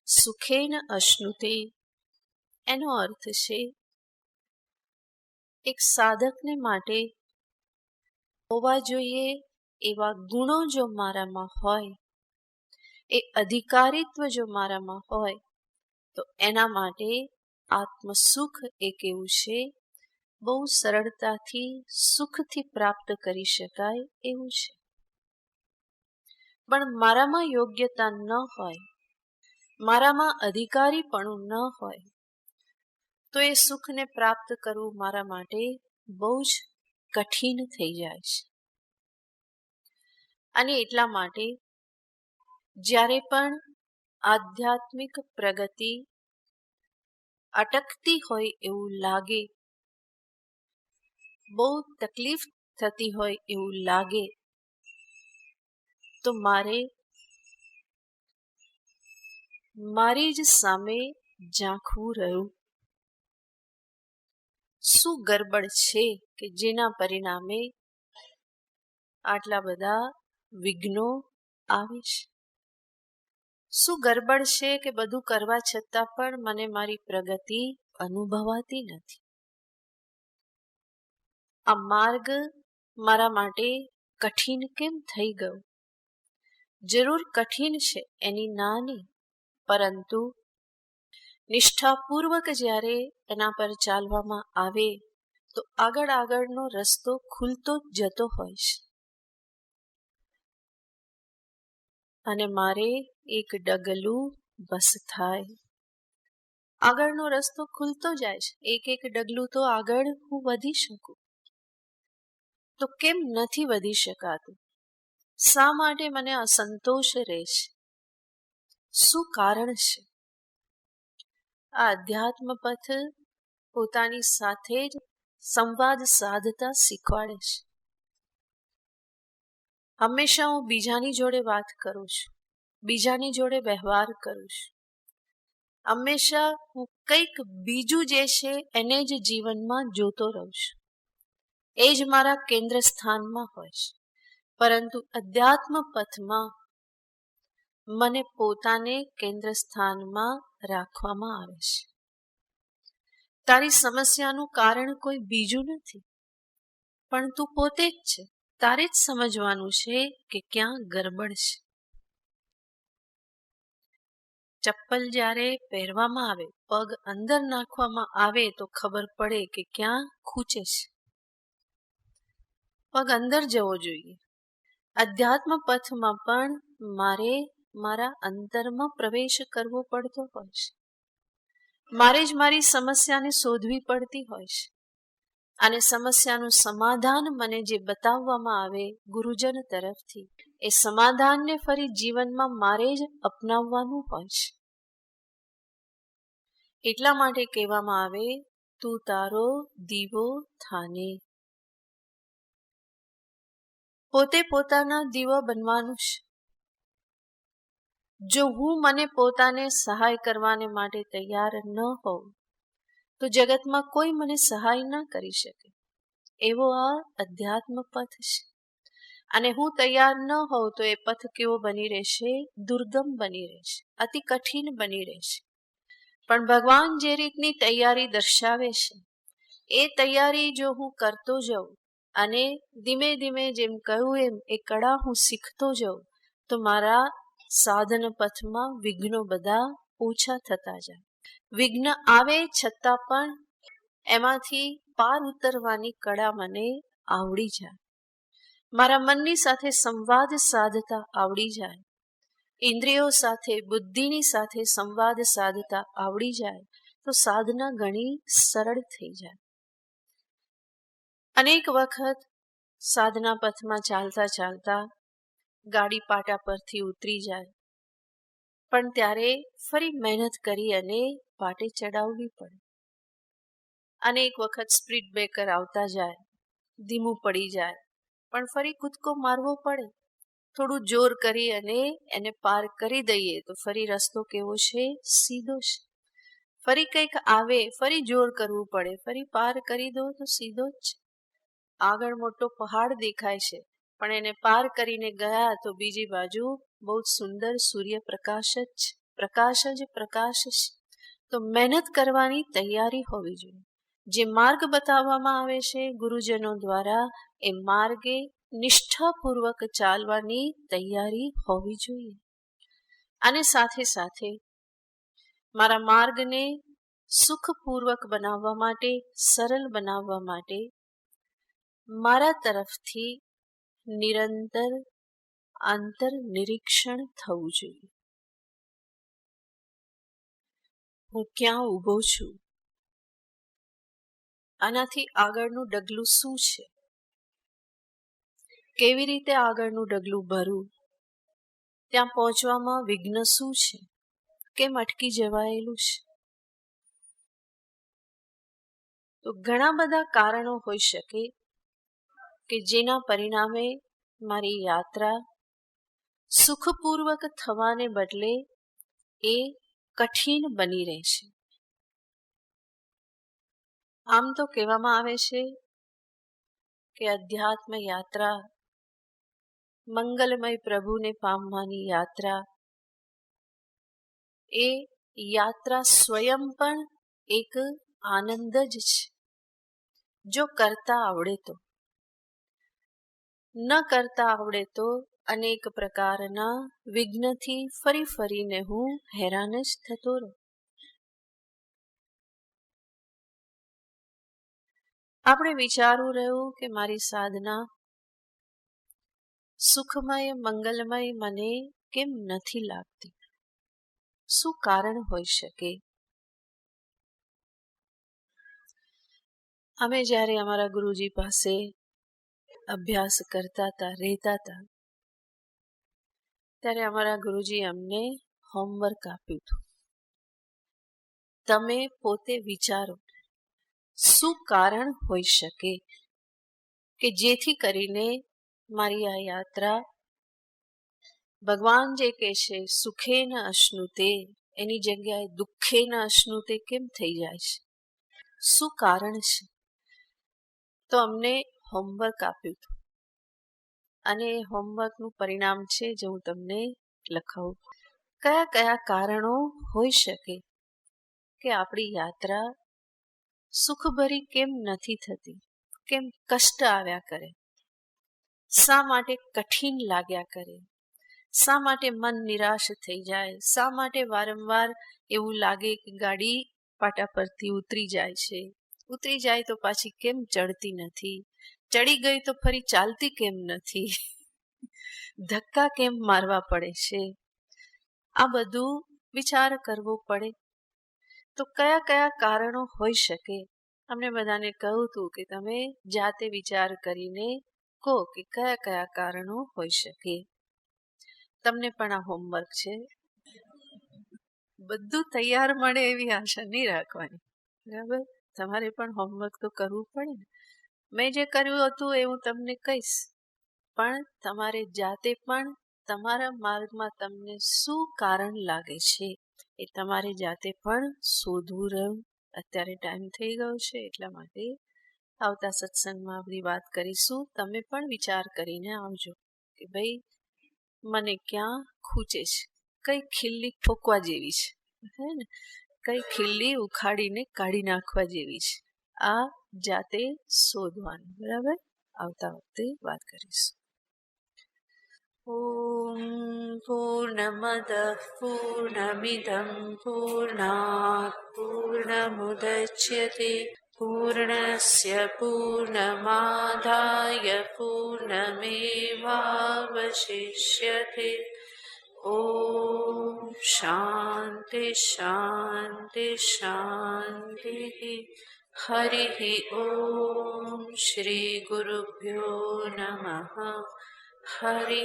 સુખેન અશ્નુતે, એનો અર્થ છે એક સાધકને માટે હોવા જોઈએ એવા ગુણો જો મારામાં હોય, એ અધિકારીત્વ જો મારામાં હોય, તો એના માટે આત્મસુખ એક એવું છે બહુ સરળતાથી સુખથી પ્રાપ્ત કરી શકાય એવું છે. પણ મારામાં યોગ્યતા ન હોય, મારામાં અધિકારીપણું ન હોય, તો એ સુખને પ્રાપ્ત કરવું મારા માટે બહુ જ કઠિન થઈ જાય છે. અને એટલા માટે જ્યારે પણ આધ્યાત્મિક પ્રગતિ અટકતી હોય એવું લાગે, બહુ તકલીફ થતી હોય એવું લાગે, તો મારી જ સામે ઝાંખવું રહ્યું. શું ગરબડ છે કે જેના પરિણામે આટલા બધા વિઘ્નો આવે છે? શું ગરબડ છે કે બધું કરવા છતાં પણ મને મારી પ્રગતિ અનુભવાતી નથી? આ માર્ગ મારા માટે કઠિન કેમ થઈ ગયો? જરૂર કઠિન છે, એની ના નહીં, પરંતુ નિષ્ઠાપૂર્વક જ્યારે એના પર ચાલવામાં આવે તો આગળનો રસ્તો ખુલતો જતો હોય છે. અને મારે એક ડગલું બસ થાય, આગળનો રસ્તો ખુલતો જાય છે. એક ડગલું તો આગળ હું વધી શકું. તો કેમ નથી વધી શકાતું? શા માટે મને અસંતોષ રહે છે? શું કારણ છે? આ અધ્યાત્મ પથ પોતાની સાથે જ સંવાદ સાધતા શીખવાડે છે. હંમેશા હું બીજાની જોડે વાત કરું છું, બીજાની જોડે વ્યવહાર કરું છું. હંમેશા હું કંઈક બીજું જે છે એને જ જીવનમાં જોતો રહું છું. એ જ મારા કેન્દ્ર સ્થાનમાં હોય છે. પરંતુ અધ્યાત્મ પથમાં મને પોતાને કેન્દ્ર સ્થાનમાં રાખવામાં આવે છે. તારી સમસ્યાનું કારણ કોઈ બીજું નથી, પણ તું પોતે જ છે. તારે જ સમજવાનું છે કે ક્યાં ગરબડ છે. ચપ્પલ જ્યારે પહેરવામાં આવે, પગ અંદર નાખવામાં આવે તો ખબર પડે કે ક્યાં ખૂંચે છે. પગ અંદર જવો જોઈએ. અધ્યાત્મ પથમાં પણ મારે મારા અંતરમાં પ્રવેશ કરવો પડતો હોય છે. મારે જ મારી સમસ્યાને શોધવી પડતી હોય છે. અને સમસ્યાનું સમાધાન મને જે બતાવવામાં આવે ગુરુજન તરફથી, એ સમાધાનને ફરી જીવનમાં મારે જ અપનાવવાનું હોય છે. એટલા માટે કહેવામાં આવે, તું તારો દીવો થાને. પોતે પોતાના દીવા બનવાનું છે. જો હું મને પોતાને સહાય કરવાને માટે તૈયાર ન હોઉં તો જગતમાં કોઈ મને સહાય ન કરી શકે. એવો આ અધ્યાત્મ પથ છે. અને હું તૈયાર ન હોઉં તો એ પથ કેવો બની રહેશે? દુર્ગમ બની રહેશે, અતિ કઠિન બની રહેશે. પણ ભગવાન જે રીતની તૈયારી દર્શાવે છે, એ તૈયારી જો હું કરતો જાઉં અને ધીમે ધીમે જેમ કહ્યું એમ એ કળા હું શીખતો જાઉં તો મારા સાધન પથમાં વિઘ્નો બધા ઓછા થતા જાય. વિઘ્ન આવે છતાં પણ એમાંથી પાર ઉતરવાની કળા મને આવડી જાય. મારા મનની સાથે સંવાદ સાધતા આવડી જાય. ઇન્દ્રિયો સાથે, બુદ્ધિની સાથે સંવાદ સાધતા આવડી જાય તો સાધના ઘણી સરળ થઈ જાય. અનેક વખત સાધના પથમાં ચાલતા ચાલતા ગાડી પાટા પરથી ઉતરી જાય, પણ ત્યારે ફરી મહેનત કરી અને પાટે ચડાવવી પડે. અનેક વખત સ્પીડ બ્રેકર આવતા જાય, ધીમું પડી જાય, પણ ફરી કૂદકો મારવો પડે. થોડું જોર કરી અને એને પાર કરી દઈએ તો ફરી રસ્તો કેવો છે? સીધો છે. ફરી કંઈક આવે, ફરી જોર કરવું પડે, ફરી પાર કરી દો તો સીધો જ છે. આગળ મોટો પહાડ દેખાય છે, પણ એને પાર કરીને ગયા તો બીજી બાજુ બહુ સુંદર સૂર્યપ્રકાશ જ છે. પ્રકાશ જ પ્રકાશ છે. તો મહેનત કરવાની તૈયારી હોવી જોઈએ. જે માર્ગ બતાવવામાં આવે છે ગુરુજનો દ્વારા, એ માર્ગે નિષ્ઠાપૂર્વક ચાલવાની તૈયારી હોવી જોઈએ. અને સાથે સાથે મારા માર્ગને સુખપૂર્વક બનાવવા માટે, સરળ બનાવવા માટે મારા તરફથી નિરંતર આંતર નિરીક્ષણ થવું જોઈએ. હું ક્યાં ઊભો છું? આનાથી આગળનું ડગલું શું છે? કેવી રીતે આગળનું ડગલું ભરવું? ત્યાં પહોંચવામાં વિઘ્ન શું છે? કેમ અટકી જવાયેલું છે? તો ઘણા બધા કારણો હોઈ શકે કે જેના પરિણામે મારી યાત્રા સુખપૂર્વક થવાને બદલે એ કઠિન બની રહેશે. આમ તો કહેવામાં આવે છે કે અધ્યાત્મ યાત્રા, મંગલમય પ્રભુને પામવાની યાત્રા, એ યાત્રા સ્વયં પણ એક આનંદ જ છે, જો કરતા આવડે તો. ન કરતા આવડે તો અનેક પ્રકારના વિઘ્નથી ફરી ફરીને હું હેરાન જ થતો રહું. આપણે વિચારવું રહ્યું કે મારી સાધના સુખમય, મંગલમય મને કેમ નથી લાગતી? શું કારણ હોઈ શકે? અમે જ્યારે અમારા ગુરુજી પાસે અભ્યાસ કરતા હતા, રહેતા હતા, ત્યારે અમારા ગુરુજી અમને હોમવર્ક આપ્યું હતું. તમે પોતે વિચારો શું કારણ હોઈ શકે કે જેથી કરીને મારી આ યાત્રા ભગવાન જે કહે છે સુખે ન અશ્નુતે, એની જગ્યાએ દુઃખે ન અશ્નુતે કેમ થઈ જાય છે? શું કારણ છે? તો અમને હોમવર્ક આપ્યું હતું અને હોમવર્કનું પરિણામ છે જે હું તમને લખાવું. કયા કયા કારણો હોઈ શકે કે આપણી યાત્રા સુખભરી કેમ નથી થતી? કેમ કષ્ટ આવ્યા કરે? શા માટે કઠિન લાગ્યા કરે? શા માટે મન નિરાશ થઈ જાય? શા માટે વારંવાર એવું લાગે કે ગાડી પાટા પરથી ઉતરી જાય છે, ઉતરી જાય તો પાછી કેમ ચડતી નથી? ચડી ગઈ તો ફરી ચાલતી કેમ નથી? ધક્કા કેમ મારવા પડે છે? આ બધું વિચાર કરવો પડે. તો કયા કયા કારણો હોઈ શકે અમને બધાને કહું હતું કે તમે જાતે વિચાર કરીને કહો કે કયા કયા કારણો હોઈ શકે. તમને પણ આ હોમવર્ક છે. બધું તૈયાર મળે એવી આશા નહીં રાખવાની, બરાબર? તમારે પણ હોમવર્ક તો કરવું પડે ને. મેં જે કર્યું હતું એ હું તમને કહીશ, પણ તમારે જાતે પણ તમારા માર્ગમાં તમને શું કારણ લાગે છે એ તમારે જાતે પણ શોધવું રહ્યું. અત્યારે ટાઈમ થઈ ગયો છે એટલા માટે આવતા સત્સંગમાં બધી વાત કરીશું. તમે પણ વિચાર કરીને આવજો કે ભાઈ મને ક્યાં ખૂચે છે, કઈ ખીલ્લી ઠોકવા જેવી છે, હે ને, કઈ ખીલ્લી ઉખાડીને કાઢી નાખવા જેવી છે. આ જાતે શોધવાનું, બરાબર? આવતા વખતે વાત કરીશું. ઓમ પૂર્ણમદ પૂર્ણમિદં પૂર્ણાત પૂર્ણમુદચ્યતે પૂર્ણસ્ય પૂર્ણમાદાય પૂર્ણમેવાવશિષ્યતે. ઓમ શાંતિ શાંતિ શાંતિ. હરિ ઓમ શ્રી ગુરુભ્યો નમઃ. હરિ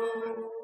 ઓમ.